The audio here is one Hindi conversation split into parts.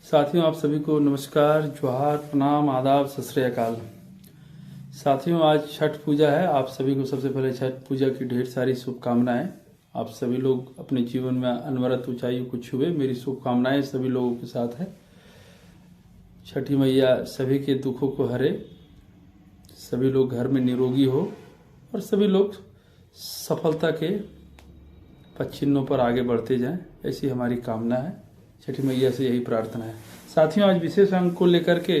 साथियों, आप सभी को नमस्कार, जोहार, प्रणाम, आदाब, सत श्री अकाल। साथियों, आज छठ पूजा है। आप सभी को सबसे पहले छठ पूजा की ढेर सारी शुभकामनाएं। आप सभी लोग अपने जीवन में अनवरत ऊंचाइयों को छुए, मेरी शुभकामनाएं सभी लोगों के साथ है। छठी मैया सभी के दुखों को हरे, सभी लोग घर में निरोगी हो और सभी लोग सफलता के पदचिन्हों पर आगे बढ़ते जाएं, ऐसी हमारी कामना है। छठी मैया से यही प्रार्थना है। साथियों, आज विशेष अंक को लेकर के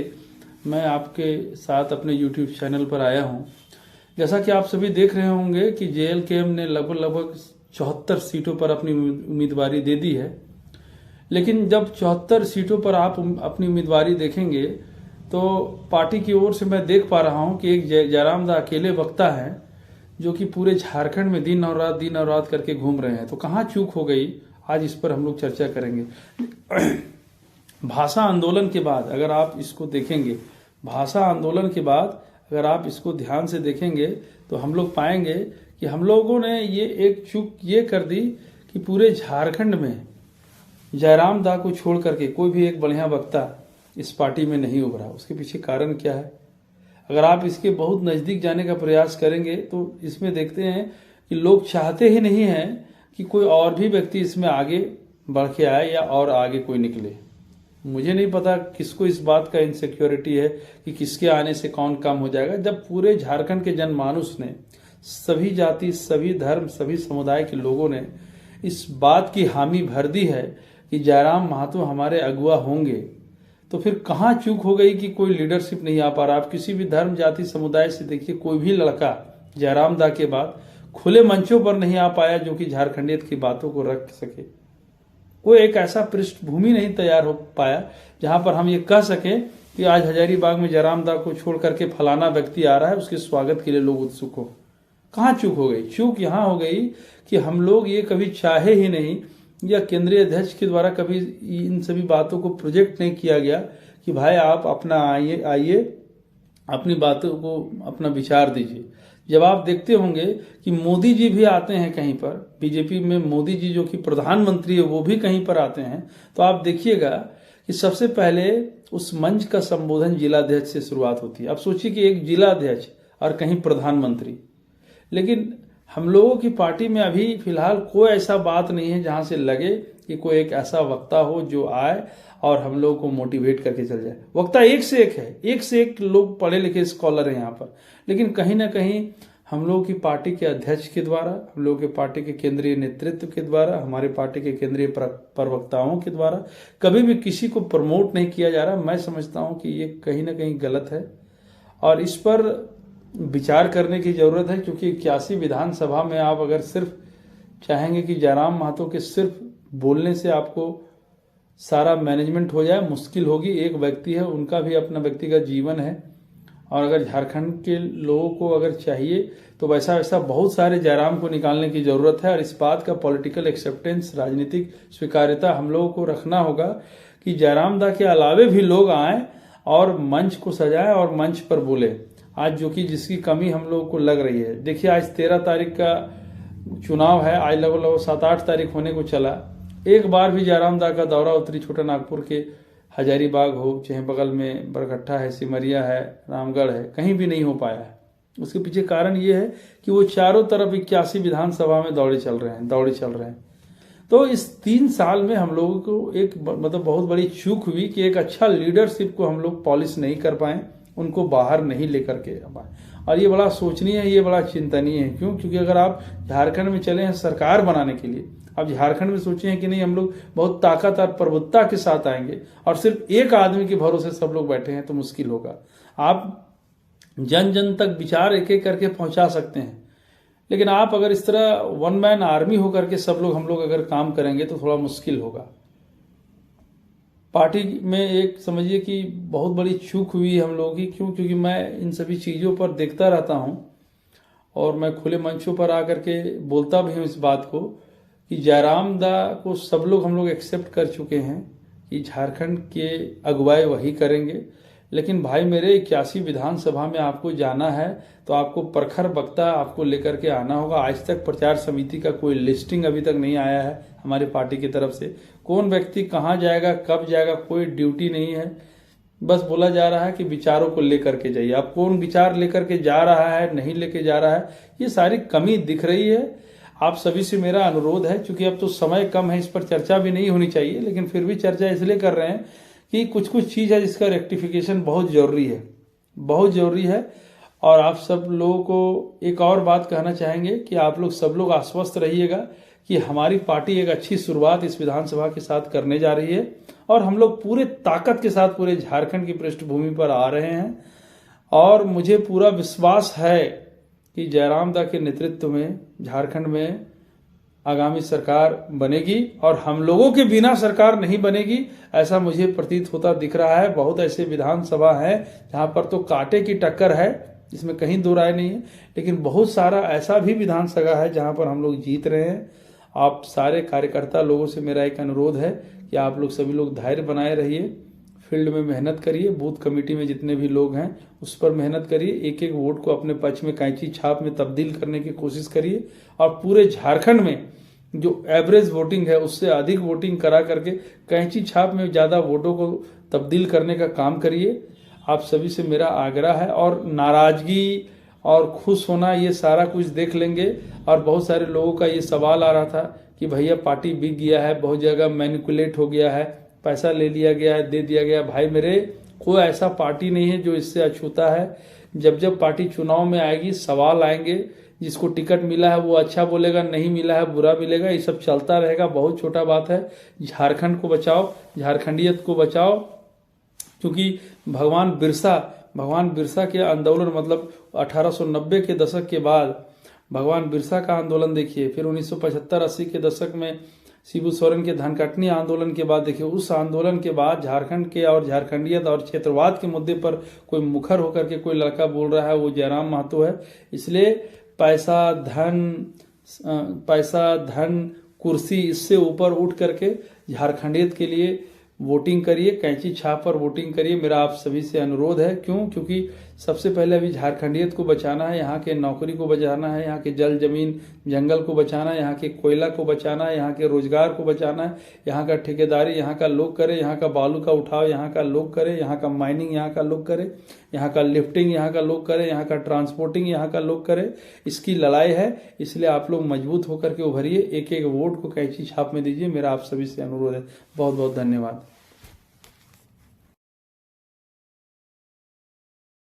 मैं आपके साथ अपने YouTube चैनल पर आया हूं। जैसा कि आप सभी देख रहे होंगे कि JLKM ने लगभग 74 सीटों पर अपनी उम्मीदवारी दे दी है। लेकिन जब 74 सीटों पर आप अपनी उम्मीदवारी देखेंगे तो पार्टी की ओर से मैं देख पा रहा हूं कि एक जयराम दा अकेले वक्ता हैं जो कि पूरे झारखंड में दिन और रात करके घूम रहे हैं। तो कहाँ चूक हो गई, आज इस पर हम लोग चर्चा करेंगे। भाषा आंदोलन के बाद अगर आप इसको देखेंगे, भाषा आंदोलन के बाद अगर आप इसको ध्यान से देखेंगे तो हम लोग पाएंगे कि हम लोगों ने ये एक चूक ये कर दी कि पूरे झारखंड में जयराम दा को छोड़ करके कोई भी एक बढ़िया वक्ता इस पार्टी में नहीं उभरा। उसके पीछे कारण क्या है? अगर आप इसके बहुत नजदीक जाने का प्रयास करेंगे तो इसमें देखते हैं कि लोग चाहते ही नहीं हैं कि कोई और भी व्यक्ति इसमें आगे बढ़ के आए या और आगे कोई निकले। मुझे नहीं पता किसको इस बात का इनसिक्योरिटी है कि किसके आने से कौन कम हो जाएगा, जब पूरे झारखंड के जनमानुस ने, सभी जाति, सभी धर्म, सभी समुदाय के लोगों ने इस बात की हामी भर दी है कि जयराम महतो हमारे अगुवा होंगे। तो फिर कहाँ चूक हो गई कि कोई लीडरशिप नहीं आ पा रहा। आप किसी भी धर्म, जाति, समुदाय से देखिए, कोई भी लड़का जयराम दा के बाद खुले मंचों पर नहीं आ पाया जो कि झारखंडियत की बातों को रख सके। कोई एक ऐसा पृष्ठभूमि नहीं तैयार हो पाया जहां पर हम ये कह सके कि आज हजारीबाग में जयराम दा को छोड़ करके फलाना व्यक्ति आ रहा है, उसके स्वागत के लिए लोग उत्सुक हो। कहाँ चूक हो गई? चूक यहां हो गई कि हम लोग ये कभी चाहे ही नहीं, या केंद्रीय अध्यक्ष के द्वारा कभी इन सभी बातों को प्रोजेक्ट नहीं किया गया कि भाई आप अपना आइए अपनी बातों को अपना विचार दीजिए। जब आप देखते होंगे कि मोदी जी भी आते हैं कहीं पर, बीजेपी में मोदी जी जो कि प्रधानमंत्री है वो भी कहीं पर आते हैं, तो आप देखिएगा कि सबसे पहले उस मंच का संबोधन जिलाध्यक्ष से शुरुआत होती है। आप सोचिए कि एक जिलाध्यक्ष और कहीं प्रधानमंत्री। लेकिन हम लोगों की पार्टी में अभी फिलहाल कोई ऐसा बात नहीं है जहां से लगे कि कोई एक ऐसा वक्ता हो जो आए और हम लोगों को मोटिवेट करके चल जाए। वक्ता एक से एक है, एक से एक लोग पढ़े लिखे स्कॉलर हैं यहाँ पर। लेकिन कहीं ना कहीं हम लोगों की पार्टी के अध्यक्ष के द्वारा, हम लोगों के पार्टी के केंद्रीय नेतृत्व के द्वारा, हमारे पार्टी के केंद्रीय प्रवक्ताओं के द्वारा कभी भी किसी को प्रमोट नहीं किया जा रहा। मैं समझता हूं कि ये कहीं ना कहीं गलत है और इस पर विचार करने की जरूरत है, क्योंकि 81 विधानसभा में आप अगर सिर्फ चाहेंगे कि जयराम महतो के सिर्फ बोलने से आपको सारा मैनेजमेंट हो जाए, मुश्किल होगी। एक व्यक्ति है, उनका भी अपना व्यक्तिगत जीवन है और अगर झारखंड के लोगों को अगर चाहिए तो वैसा बहुत सारे जयराम को निकालने की जरूरत है। और इस बात का पॉलिटिकल एक्सेप्टेंस, राजनीतिक स्वीकार्यता हम लोगों को रखना होगा कि जयराम दा के अलावे भी लोग आए और मंच को सजाएं और मंच पर बोले। आज जो कि जिसकी कमी हम लोगों को लग रही है, देखिए आज 13 तारीख का चुनाव है, आज लगभग 7-8 तारीख होने को चला। एक बार भी जयराम दा का दौरा उत्तरी छोटा नागपुर के हजारीबाग हो, चाहे बगल में बरकट्ठा है, सिमरिया है, रामगढ़ है, कहीं भी नहीं हो पाया है। उसके पीछे कारण ये है कि वो चारों तरफ 81 विधानसभा में दौड़े चल रहे हैं। तो इस 3 साल में हम लोगों को एक बहुत बड़ी चूक हुई कि एक अच्छा लीडरशिप को हम लोग पॉलिश नहीं कर पाए, उनको बाहर नहीं लेकर के पाए। और ये बड़ा सोचनीय है, ये बड़ा चिंतनीय है। क्यों? क्योंकि अगर आप झारखंड में चले हैं सरकार बनाने के लिए, आप झारखंड में सोचे हैं कि नहीं हम लोग बहुत ताकत और प्रभुत्ता के साथ आएंगे और सिर्फ एक आदमी के भरोसे सब लोग बैठे हैं, तो मुश्किल होगा। आप जन जन तक विचार एक एक करके पहुंचा सकते हैं, लेकिन आप अगर इस तरह वन मैन आर्मी होकर के सब लोग हम लोग अगर काम करेंगे तो थोड़ा मुश्किल होगा। पार्टी में एक समझिए कि बहुत बड़ी चूक हुई हम लोगों की। क्यों? क्योंकि मैं इन सभी चीज़ों पर देखता रहता हूं और मैं खुले मंचों पर आकर के बोलता भी हूं इस बात को कि जयराम दा को सब लोग हम लोग एक्सेप्ट कर चुके हैं कि झारखंड के अगुवाई वही करेंगे। लेकिन भाई मेरे 81 विधानसभा में आपको जाना है तो आपको प्रखर वक्ता आपको लेकर के आना होगा। आज तक प्रचार समिति का कोई लिस्टिंग अभी तक नहीं आया है हमारी पार्टी की तरफ से। कौन व्यक्ति कहाँ जाएगा, कब जाएगा, कोई ड्यूटी नहीं है। बस बोला जा रहा है कि विचारों को लेकर के जाइए। अब कौन विचार लेकर के जा रहा है, नहीं लेके जा रहा है, ये सारी कमी दिख रही है। आप सभी से मेरा अनुरोध है, क्योंकि अब तो समय कम है, इस पर चर्चा भी नहीं होनी चाहिए, लेकिन फिर भी चर्चा इसलिए कर रहे हैं कि कुछ कुछ चीज़ है जिसका रेक्टिफिकेशन बहुत जरूरी है, बहुत जरूरी है। और आप सब लोगों को एक और बात कहना चाहेंगे कि आप लोग सब लोग आश्वस्त रहिएगा कि हमारी पार्टी एक अच्छी शुरुआत इस विधानसभा के साथ करने जा रही है और हम लोग पूरे ताकत के साथ पूरे झारखंड की पृष्ठभूमि पर आ रहे हैं। और मुझे पूरा विश्वास है कि जयराम दा के नेतृत्व में झारखंड में आगामी सरकार बनेगी और हम लोगों के बिना सरकार नहीं बनेगी, ऐसा मुझे प्रतीत होता दिख रहा है। बहुत ऐसे विधानसभा हैं जहां पर तो कांटे की टक्कर है, इसमें कहीं दो राय नहीं है, लेकिन बहुत सारा ऐसा भी विधानसभा है जहां पर हम लोग जीत रहे हैं। आप सारे कार्यकर्ता लोगों से मेरा एक अनुरोध है कि आप लोग सभी लोग धैर्य बनाए रहिए, फील्ड में मेहनत करिए, बूथ कमेटी में जितने भी लोग हैं उस पर मेहनत करिए, एक एक वोट को अपने पक्ष में कैंची छाप में तब्दील करने की कोशिश करिए और पूरे झारखंड में जो एवरेज वोटिंग है उससे अधिक वोटिंग करा करके कैंची छाप में ज़्यादा वोटों को तब्दील करने का काम करिए। आप सभी से मेरा आग्रह है। और नाराजगी और खुश होना ये सारा कुछ देख लेंगे। और बहुत सारे लोगों का ये सवाल आ रहा था कि भैया पार्टी बिक गया है, बहुत जगह मैनिपुलेट हो गया है, पैसा ले लिया गया है, दे दिया गया। भाई मेरे, कोई ऐसा पार्टी नहीं है जो इससे अछूता है। जब जब पार्टी चुनाव में आएगी सवाल आएंगे, जिसको टिकट मिला है वो अच्छा बोलेगा, नहीं मिला है बुरा मिलेगा, ये सब चलता रहेगा। बहुत छोटा बात है। झारखंड को बचाओ, झारखंडियत को बचाओ, क्योंकि भगवान बिरसा के आंदोलन, मतलब 1890 के दशक के बाद भगवान बिरसा का आंदोलन देखिए, फिर 1975-80 के दशक में शिबू सोरेन के धनकटनी आंदोलन के बाद देखिए, उस आंदोलन के बाद झारखंड के और झारखंडियत और क्षेत्रवाद के मुद्दे पर कोई मुखर होकर के कोई लड़का बोल रहा है, वो जयराम महतो है। इसलिए पैसा धन कुर्सी, इससे ऊपर उठ करके झारखंडियत के लिए वोटिंग करिए, कैंची छाप पर वोटिंग करिए, मेरा आप सभी से अनुरोध है। क्यों? क्योंकि सबसे पहले अभी झारखंडियत को बचाना है, यहाँ के नौकरी को बचाना है, यहाँ के जल जमीन जंगल को बचाना है, यहाँ के कोयला को बचाना है, यहाँ के रोजगार को बचाना है, यहाँ का ठेकेदारी यहाँ का लोग करे, यहाँ का बालू का उठाव यहाँ का लोग करे, यहाँ का माइनिंग यहाँ का लोग करे, यहाँ का लिफ्टिंग यहाँ का लोग करे, यहाँ का ट्रांसपोर्टिंग यहाँ का लोग करे। इसकी लड़ाई है, इसलिए आप लोग मजबूत होकर के उभरिए, एक एक वोट को कैंची छाप में दीजिए, मेरा आप सभी से अनुरोध है। बहुत बहुत धन्यवाद।